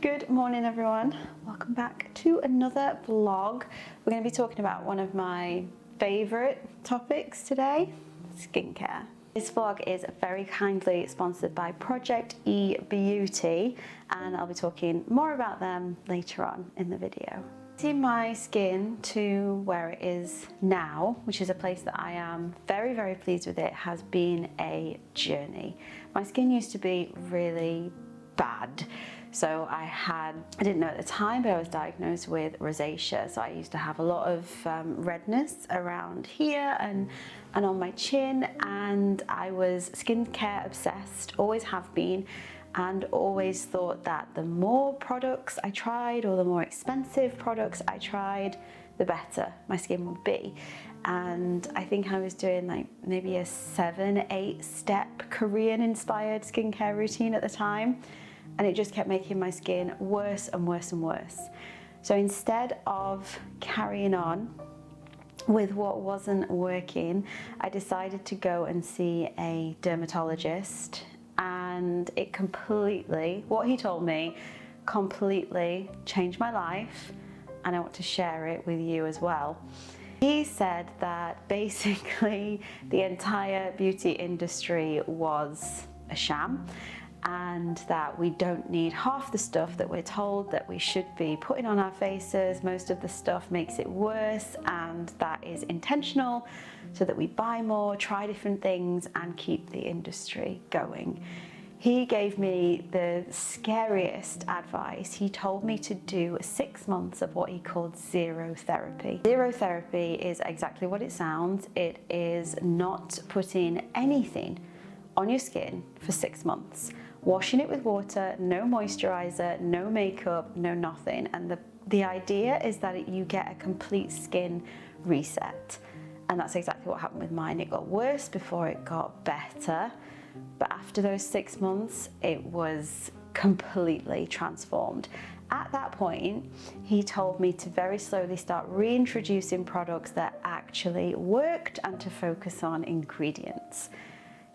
Good morning everyone, welcome back to another vlog. We're going to be talking about one of my favourite topics today, skincare. This vlog is very kindly sponsored by Project E-Beauty and I'll be talking more about them later on in the video. Seeing my skin to where it is now, which is a place that I am very pleased with, it has been a journey. My skin used to be really bad. So I didn't know at the time, but I was diagnosed with rosacea. So I used to have a lot of redness around here and on my chin, and I was skincare obsessed, always have been, and always thought that the more products I tried or the more expensive products I tried, the better my skin would be. And I think I was doing like maybe a 7-8 step Korean inspired skincare routine at the time. And it just kept making my skin worse and worse and worse. So instead of carrying on with what wasn't working, I decided to go and see a dermatologist, and it completely, what he told me, completely changed my life, and I want to share it with you as well. He said that basically the entire beauty industry was a sham, and that we don't need half the stuff that we're told that we should be putting on our faces. Most of the stuff makes it worse, and that is intentional so that we buy more, try different things, and keep the industry going. He gave me the scariest advice. He told me to do 6 months of what he called zero therapy. Zero therapy is exactly what it sounds. It is not putting anything on your skin for 6 months. Washing it with water, no moisturizer, no makeup, no nothing. And the idea is that you get a complete skin reset. And that's exactly what happened with mine. It got worse before it got better. But after those 6 months, it was completely transformed. At that point, he told me to very slowly start reintroducing products that actually worked and to focus on ingredients.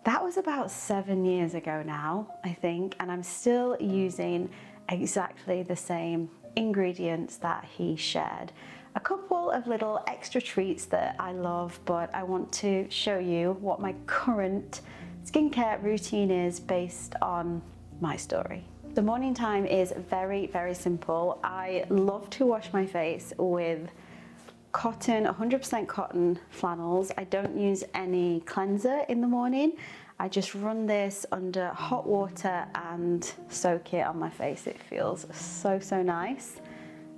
That was about 7 years ago now, I think, and I'm still using exactly the same ingredients that he shared. A couple of little extra treats that I love, but I want to show you what my current skincare routine is based on my story. The morning time is very simple. I love to wash my face with cotton, 100% cotton flannels. I don't use any cleanser in the morning. I just run this under hot water and soak it on my face. It feels so nice.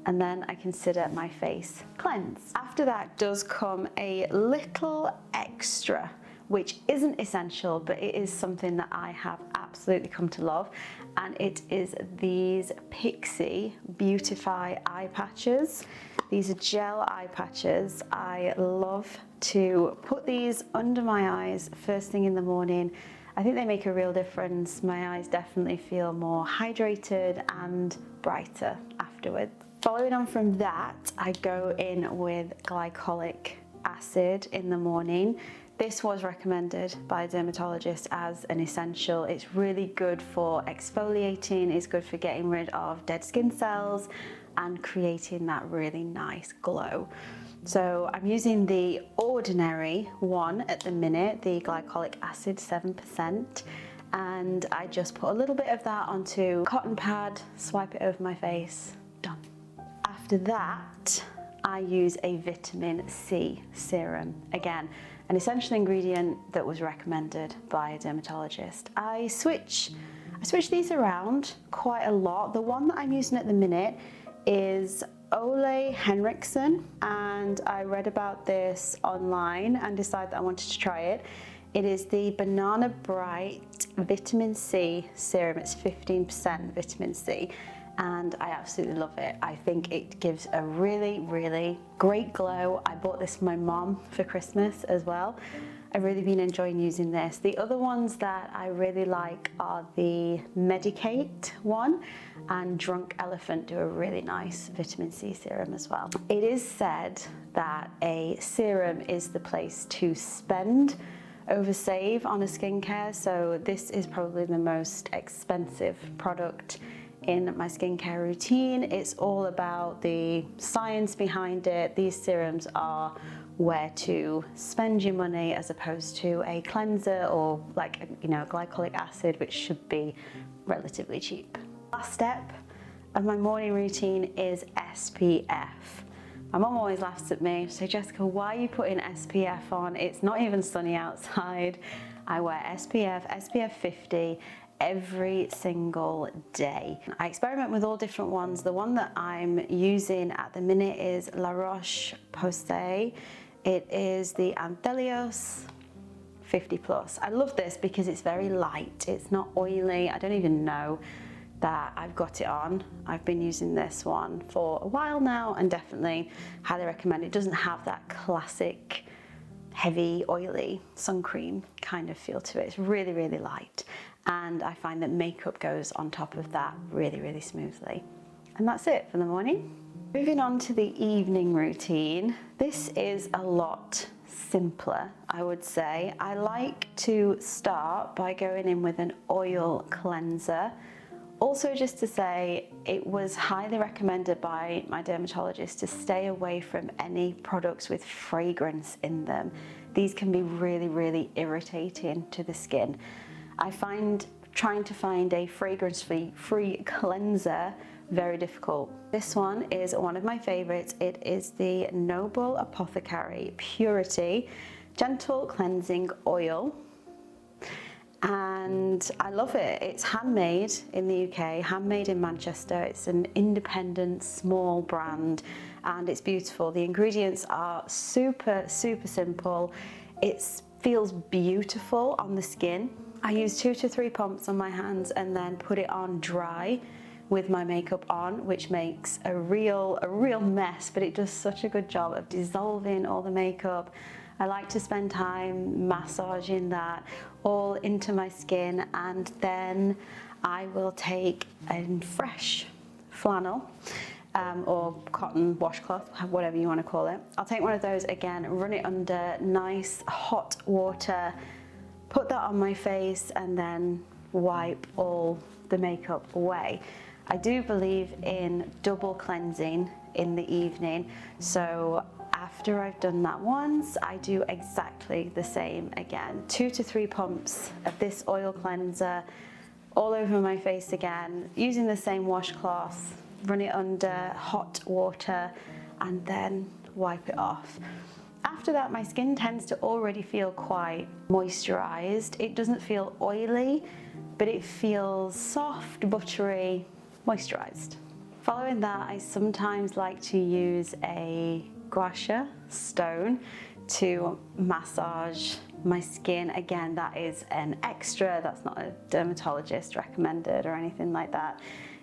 And then I consider my face cleansed. After that does come a little extra, which isn't essential, but it is something that I have absolutely come to love. And it is these Pixi Beautify eye patches. These are gel eye patches. I love to put these under my eyes first thing in the morning. I think they make a real difference. My eyes definitely feel more hydrated and brighter afterwards. Following on from that, I go in with glycolic acid in the morning. This was recommended by a dermatologist as an essential. It's really good for exfoliating, it's good for getting rid of dead skin cells and creating that really nice glow. So I'm using the ordinary one at the minute, the glycolic acid 7%, and I just put a little bit of that onto a cotton pad, swipe it over my face, done. After that, I use a vitamin C serum. Again, an essential ingredient that was recommended by a dermatologist. I switch these around quite a lot. The one that I'm using at the minute is Ole Henriksen, and I read about this online and decided that I wanted to try it. It is the Banana Bright Vitamin C Serum. It's 15% vitamin C, and I absolutely love it. I think it gives a really great glow. I bought this for my mom for Christmas as well. I've really been enjoying using this. The other ones that I really like are the Medicate one, and Drunk Elephant do a really nice vitamin C serum as well. It is said that a serum is the place to spend over save on a skincare, so this is probably the most expensive product in my skincare routine. It's all about the science behind it. These serums are where to spend your money as opposed to a cleanser or like, you know, glycolic acid, which should be relatively cheap. Last step of my morning routine is SPF. My mum always laughs at me. She says, Jessica, why are you putting SPF on? It's not even sunny outside. I wear SPF 50 every single day. I experiment with all different ones. The one that I'm using at the minute is La Roche-Posay. It is the Unveiled 50 plus. I love this because it's very light. It's not oily. I don't even know that I've got it on. I've been using this one for a while now and definitely highly recommend it. It doesn't have that classic heavy oily sun cream kind of feel to it. It's really, really light, and I find that makeup goes on top of that really, really smoothly. And that's it for the morning. Moving on to the evening routine. This is a lot simpler, I would say. I like to start by going in with an oil cleanser. Also, just to say, it was highly recommended by my dermatologist to stay away from any products with fragrance in them. These can be really, really irritating to the skin. I find trying to find a fragrance-free cleanser very difficult. This one is one of my favorites. It is the Noble Apothecary Purity Gentle Cleansing Oil. And I love it. It's handmade in the UK, handmade in Manchester. It's an independent, small brand, and it's beautiful. The ingredients are super, super simple. It feels beautiful on the skin. I use 2 to 3 pumps on my hands and then put it on dry with my makeup on, which makes a real mess, but it does such a good job of dissolving all the makeup. I like to spend time massaging that all into my skin, and then I will take a fresh flannel or cotton washcloth, whatever you want to call it. I'll take one of those again, run it under nice hot water, put that on my face, and then wipe all the makeup away. I do believe in double cleansing in the evening, so after I've done that once, I do exactly the same again. 2 to 3 pumps of this oil cleanser all over my face again, using the same washcloth, run it under hot water, and then wipe it off. After that, my skin tends to already feel quite moisturized. It doesn't feel oily, but it feels soft, buttery, moisturized. Following that, I sometimes like to use a gua sha stone to massage my skin. Again, that is an extra, that's not a dermatologist recommended or anything like that.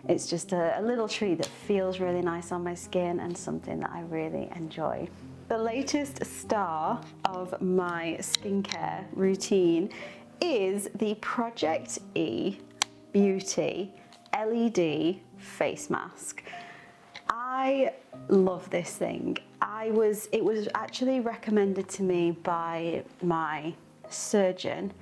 It's just a little treat that feels really nice on my skin and something that I really enjoy. The latest star of my skincare routine is the Project E Beauty LED face mask. I love this thing. It was actually recommended to me by my surgeon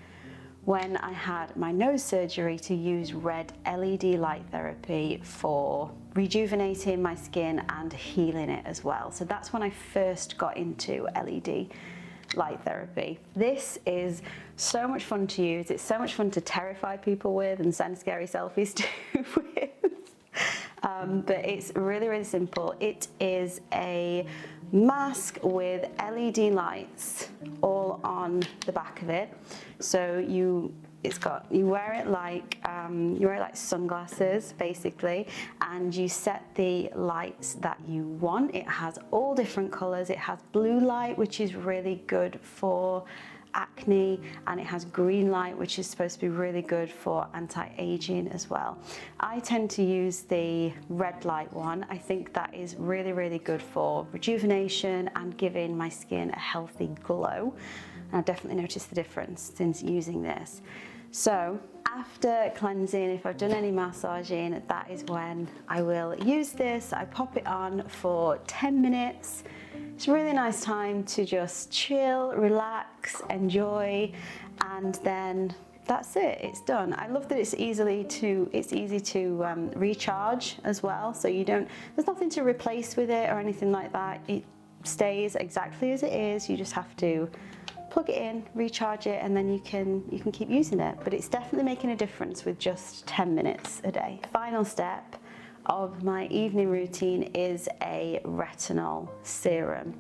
when I had my nose surgery to use red LED light therapy for rejuvenating my skin and healing it as well. So that's when I first got into LED light therapy. This is so much fun to use. It's so much fun to terrify people with and send scary selfies to with. But it's really, really simple. It is a mask with LED lights all on the back of it. So you wear it like sunglasses basically, and you set the lights that you want. It has all different colors. It has blue light, which is really good for acne, and it has green light, which is supposed to be really good for anti-aging as well. I tend to use the red light one. I think that is really, really good for rejuvenation and giving my skin a healthy glow. And I've definitely noticed the difference since using this. So after cleansing, if I've done any massaging, that is when I will use this. I pop it on for 10 minutes. It's a really nice time to just chill, relax, enjoy, and then that's it, it's done. I love that it's easy to recharge as well, so there's nothing to replace with it or anything like that. It stays exactly as it is. You just have to plug it in, recharge it, and then you can keep using it. But it's definitely making a difference with just 10 minutes a day. Final step of my evening routine is a retinol serum.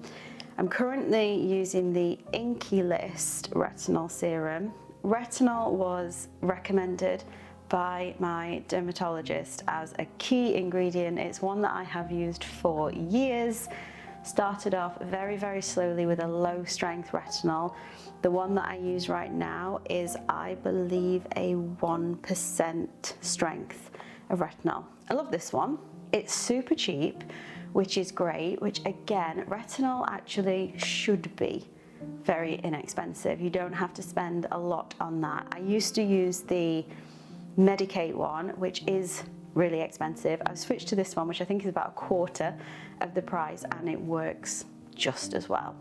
I'm currently using the Inky List retinol serum. Retinol was recommended by my dermatologist as a key ingredient. It's one that I have used for years. Started off very, very slowly with a low strength retinol. The one that I use right now is, I believe, a 1% strength of retinol. I love this one. It's super cheap, which is great, which again, retinol actually should be very inexpensive. You don't have to spend a lot on that. I used to use the Medicate one, which is really expensive. I've switched to this one, which I think is about a quarter of the price, and it works just as well.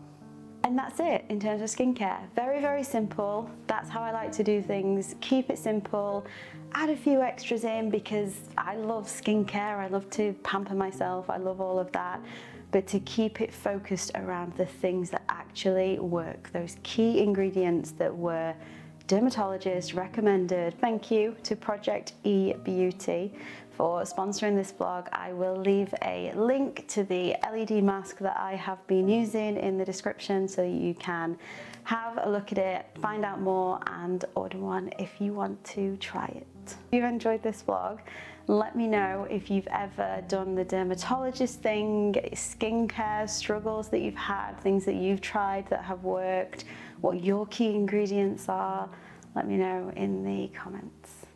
And that's it in terms of skincare. Very, very simple. That's how I like to do things. Keep it simple. Add a few extras in because I love skincare. I love to pamper myself. I love all of that. But to keep it focused around the things that actually work, those key ingredients that were dermatologist recommended. Thank you to Project E Beauty for sponsoring this vlog. I will leave a link to the LED mask that I have been using in the description so you can have a look at it, find out more, and order one if you want to try it. If you've enjoyed this vlog, let me know if you've ever done the dermatologist thing, skincare struggles that you've had, things that you've tried that have worked, what your key ingredients are. Let me know in the comments.